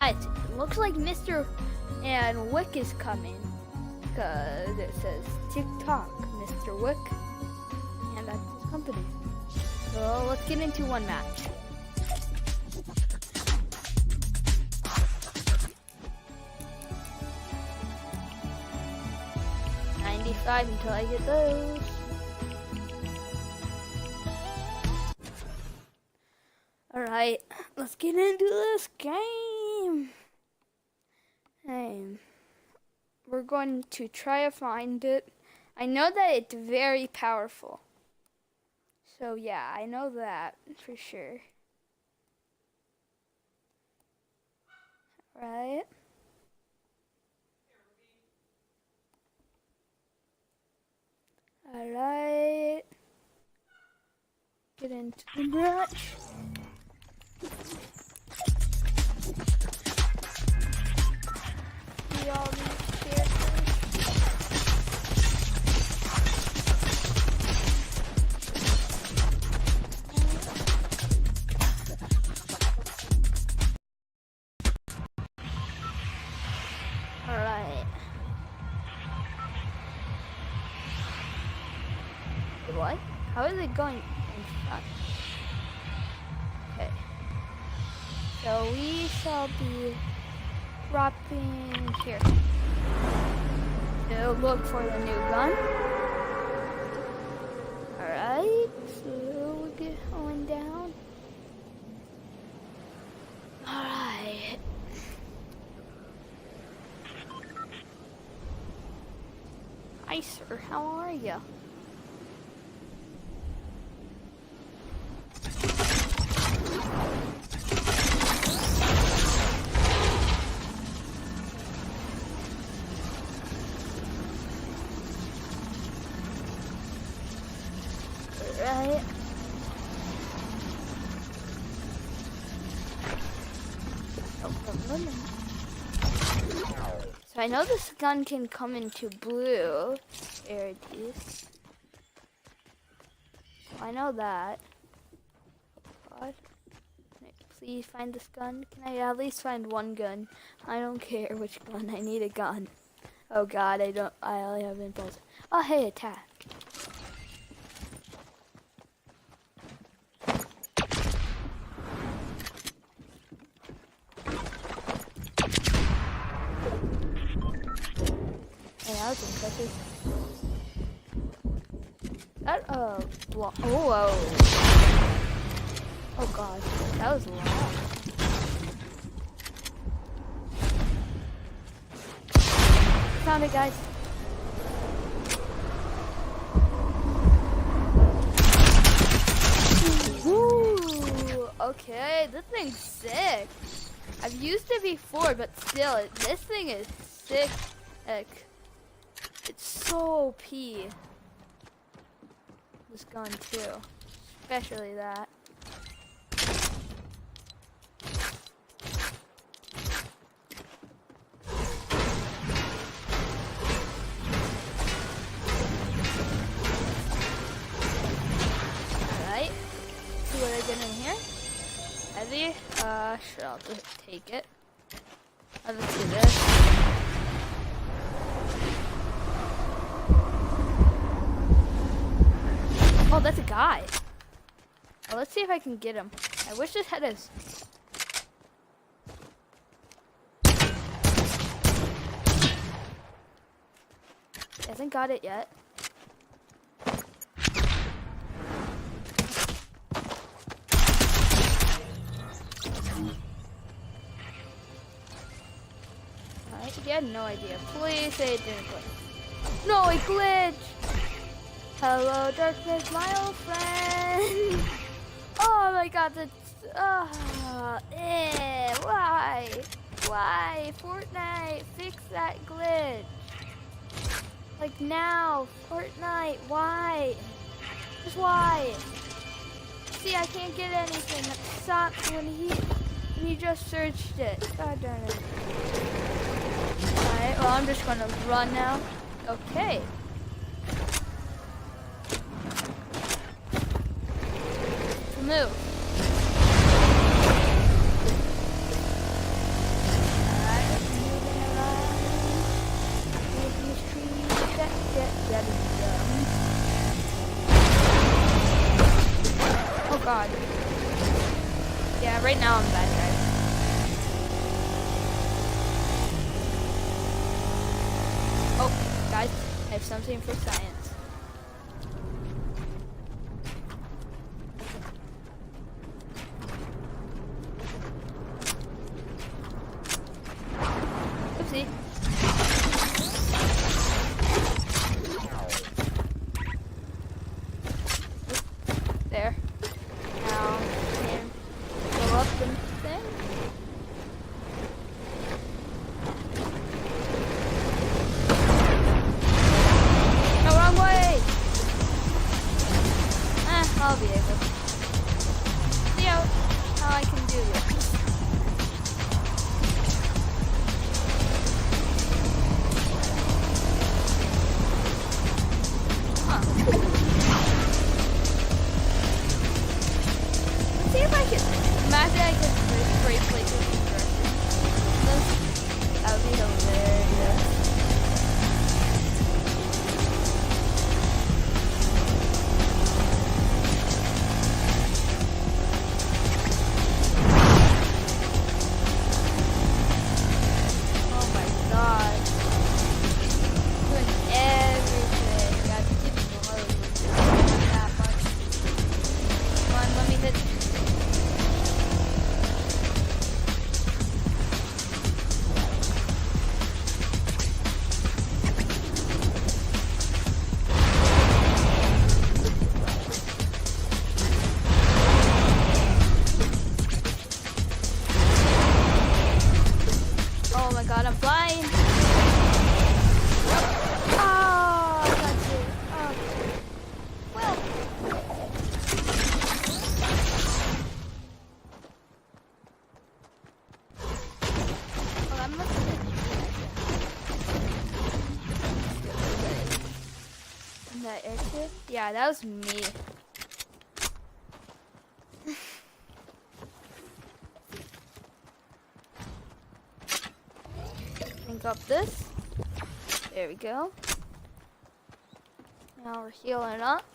It looks like Mr. and Wick is coming. Because it says TikTok, Mr. Wick. And that's his company. So let's get into one match. Until I get those. Alright, let's get into this game. We're going to try to find it. I know that it's very powerful. So yeah, I know that for sure. Alright. Alright. Get into the match. See all these characters. Alright. What? How is it going in front? Okay. So we shall be dropping here. So look for the new gun. Alright, so we'll get going down. Alright. Hi sir, how are you? Right. So I know this gun can come into blue rarities. I know that. Oh God. Can I please find this gun? Can I at least find one gun? I don't care which gun. I need a gun. Oh God, I only have impulse. Oh hey, attack. That was impressive. That, oh, whoa. Oh God, that was long. Found it, guys. Ooh, okay, this thing's sick. I've used it before, but still, this thing is sick. It's so OP. This gun too, especially that. Alright, see what I get in here. Heavy, sure, I'll just take it. Let's do this. Oh, that's a guy. Well, let's see if I can get him. I wish this had his... Hasn't got it yet. Alright, he had no idea. Please say it didn't glitch. No, it glitched! Hello, darkness, my old friend. Oh my God, that's why? Why? Fortnite, fix that glitch. Like now, Fortnite, why? Just why? See, I can't get anything. That sucks when he just searched it. God darn it. Alright, well I'm just gonna run now. Okay. Move. have something for science. Oopsie. There. Now, can go up the thing. No, wrong way! I'll be able. See how I can do this. See if I can. Imagine I could spray places in direction. That would be hilarious. Oh my god. Doing everything. Gotta keep it low. Not that much. Come on, let me hit. Oh my god, I'm flying! Oh, I got you. Oh. Well. Oh, that must have been you. That airship? Yeah, that was me. Link up this. There we go. Now we're healing up.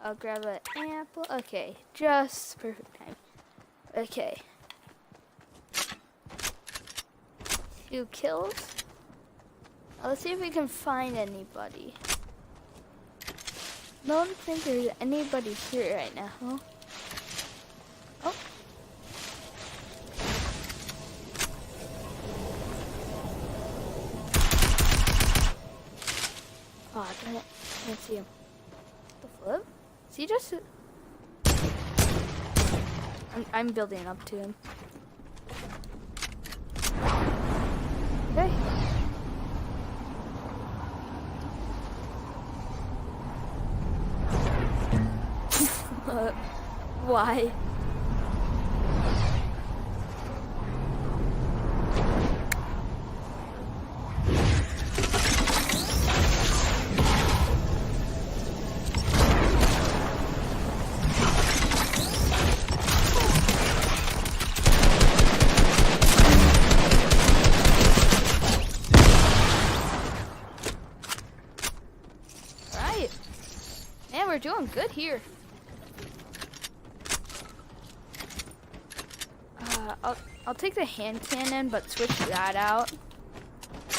I'll grab an apple. Okay, just perfect time. Okay. 2 kills. Now let's see if we can find anybody. Don't think there's anybody here right now. Huh? Oh. Oh, damn it. I can't see him. The flip? Is he just... I'm building up to him. Okay. Why? Right. Man, we're doing good here. I'll take the hand cannon, but switch that out,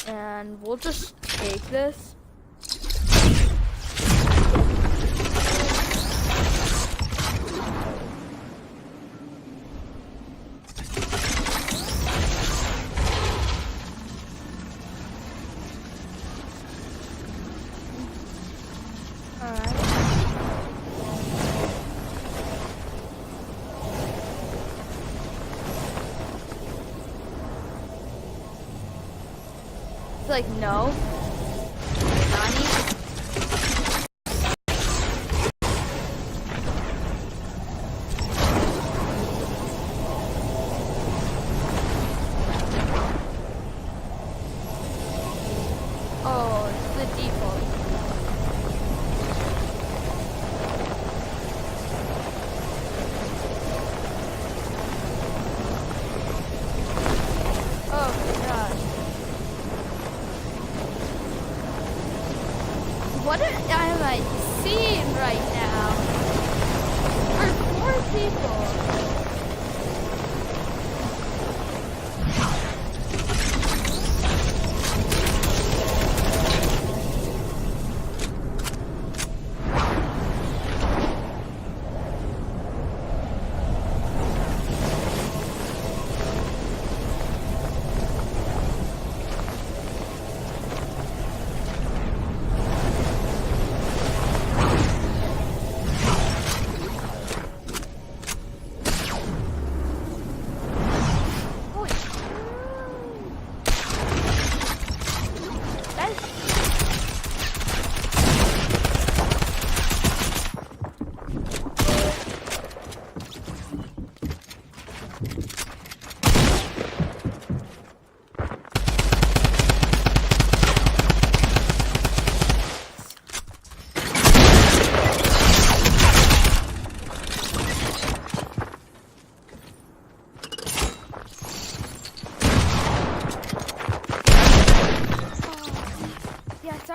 and we'll just take this. Like, no. Nani? Oh, it's the default. Oh my gosh. What am I seeing right now? Are 4 people.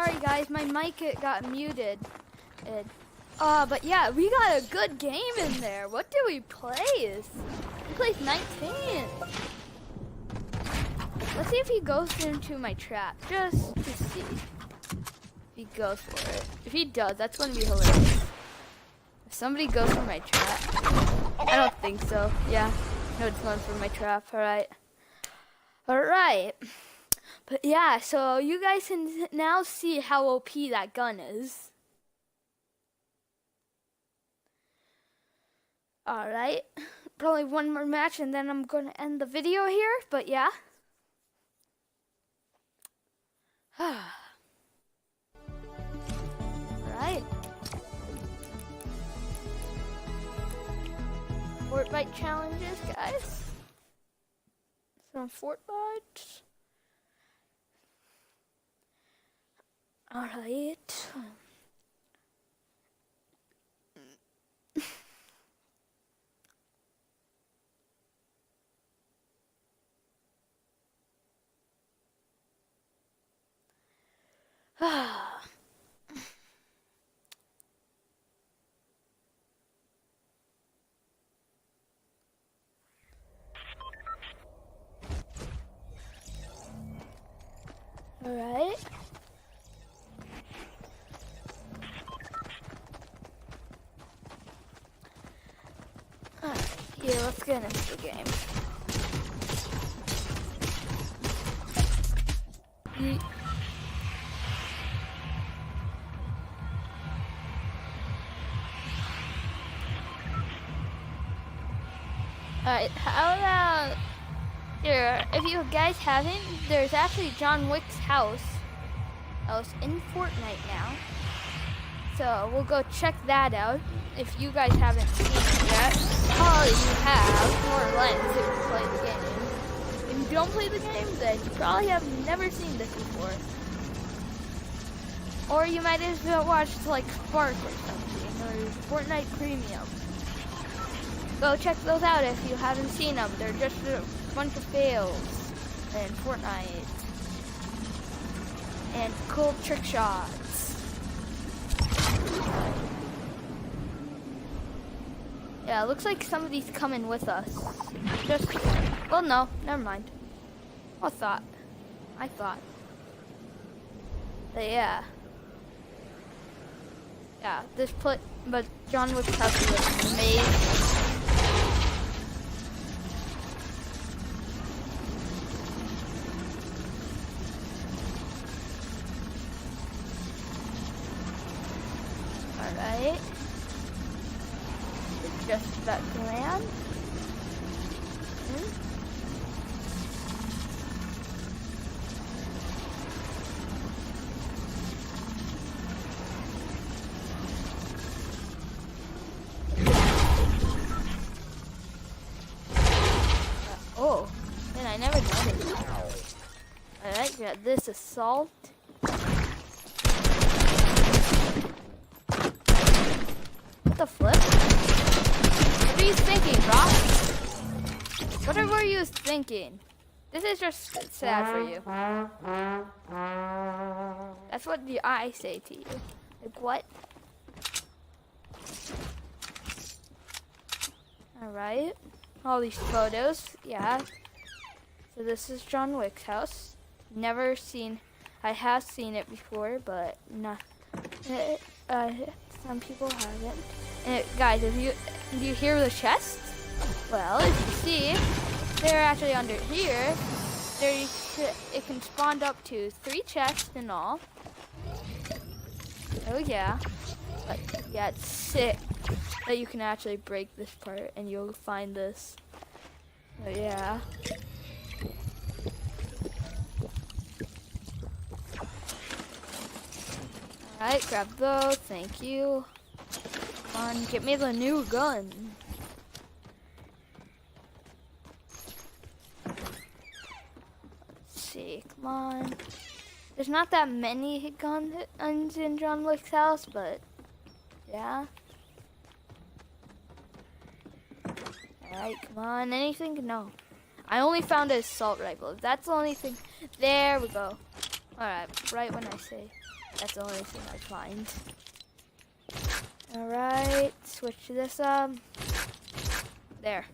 sorry guys, my mic got muted. But yeah, we got a good game in there. What did we place? We placed 19th. Let's see if he goes into my trap, just to see if he goes for it. If he does, that's gonna be hilarious. If somebody goes for my trap, I don't think so. Yeah, no, it's going for my trap. All right. But yeah, so you guys can now see how OP that gun is. All right, probably one more match and then I'm gonna end the video here, but yeah. All right. Fortnite challenges, guys. Some Fortnite. All right. All right. Yeah, let's get into the game. Alright, how about here? If you guys haven't, there's actually John Wick's house in Fortnite now. So we'll go check that out. If you guys haven't seen it yet, probably you have, more or less, if you play the game. If you don't play the game, then you probably have never seen this before. Or you might have watched like Spark or something, or Fortnite Premium. Go check those out if you haven't seen them. They're just a bunch of fails in Fortnite. And cool trick shots. Yeah, it looks like somebody's coming with us. Well, no, never mind. I thought. But yeah. Yeah, but John Wick's house is amazing. Alright. It's just that land. Oh, man, I never noticed. Alright, got this assault. What the flip? What are you thinking, bro? What were you thinking? This is just sad for you. That's what I say to you. Like, what? Alright. All these photos, yeah. So this is John Wick's house. Never seen, I have seen it before, but not, some people haven't. And guys, do you hear the chests? Well, if you see, they're actually under here. It can spawn up to 3 chests in all. Oh yeah. But yeah, it's sick that you can actually break this part and you'll find this. But yeah. Alright, grab those, thank you. Come on, get me the new gun. Let's see, come on. There's not that many guns in John Wick's house, but yeah. Alright, come on, anything? No. I only found an assault rifle. That's the only thing. There we go. Alright, right when I say. That's the only thing I find. Alright, switch to this there.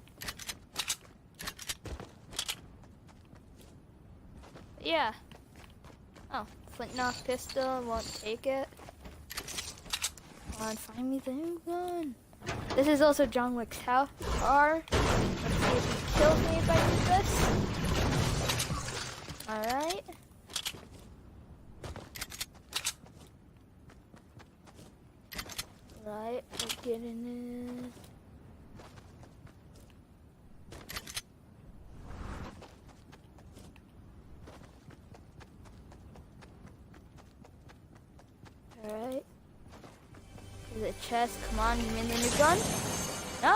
Yeah. Oh, flintlock pistol, won't take it. Come on, find me the new gun. This is also John Wick's house. Let's see if he kills me if I do this. Alright. Right, we're getting in. Alright. There's a chest. Come on, you mean the new gun? No!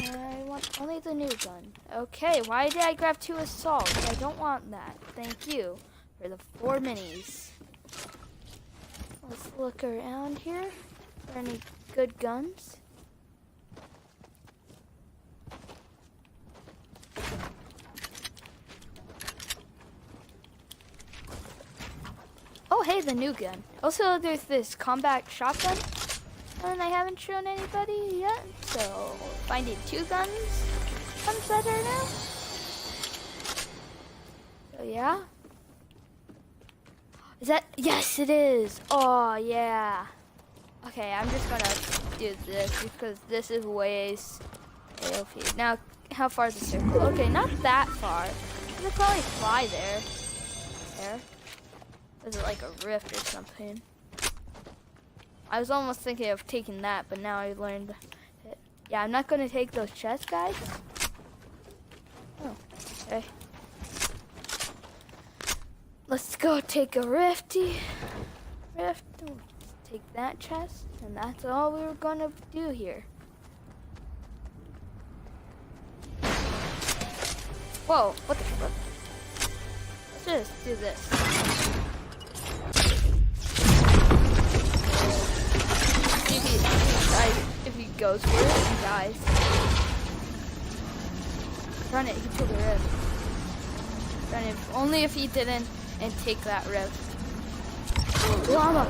I want only the new gun. Okay, why did I grab 2 assaults? I don't want that. Thank you for the 4 minis. Let's look around here. Are there any good guns? Oh, hey, the new gun. Also, there's this combat shotgun, and I haven't shown anybody yet, so finding 2 guns comes better now. So, yeah. Is that? Yes, it is. Oh, yeah. Okay, I'm just gonna do this because this is ways AOP. Now, how far is the circle? Okay, not that far. I could probably fly there. There. Is it like a rift or something? I was almost thinking of taking that, but now I learned it. Yeah, I'm not gonna take those chests, guys. Oh, okay. Let's go take a rift. Take that chest, and that's all we were gonna do here. Whoa, what the fuck? Let's just do this. If he goes for it, he dies. Run it, he took a rift. Run it, only if he didn't and take that rift. Llama!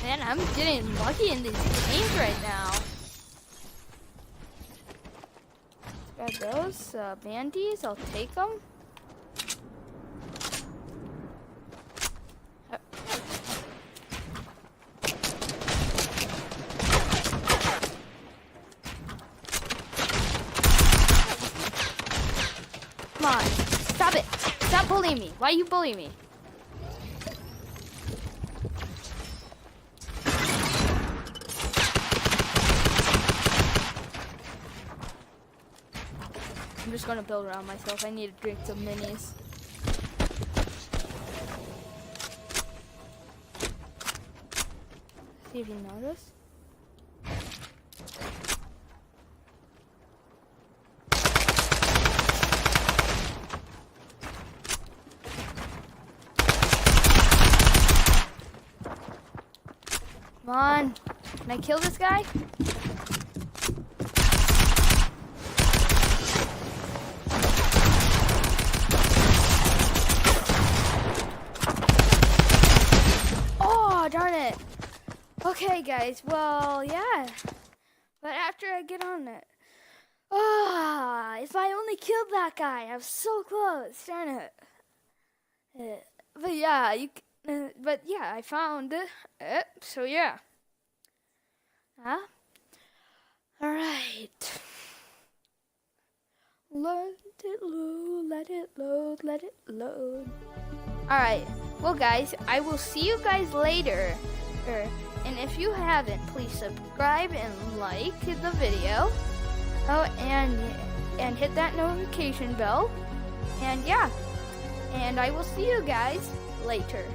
Man, I'm getting lucky in these games right now. Grab those bandies, I'll take them. Come on, stop it. Stop bullying me. Why you bully me? I'm just gonna build around myself. I need to drink some minis. See if you notice. Come on. Can I kill this guy? Darn it. Okay, guys. Well, yeah. But after I get on it. If I only killed that guy. I was so close. Darn it. But yeah, I found it. So yeah. Huh? Alright. Let it load, let it load, let it load. Alright. Well, guys, I will see you guys later. And if you haven't, please subscribe and like the video. Oh, and hit that notification bell. And yeah. And I will see you guys later.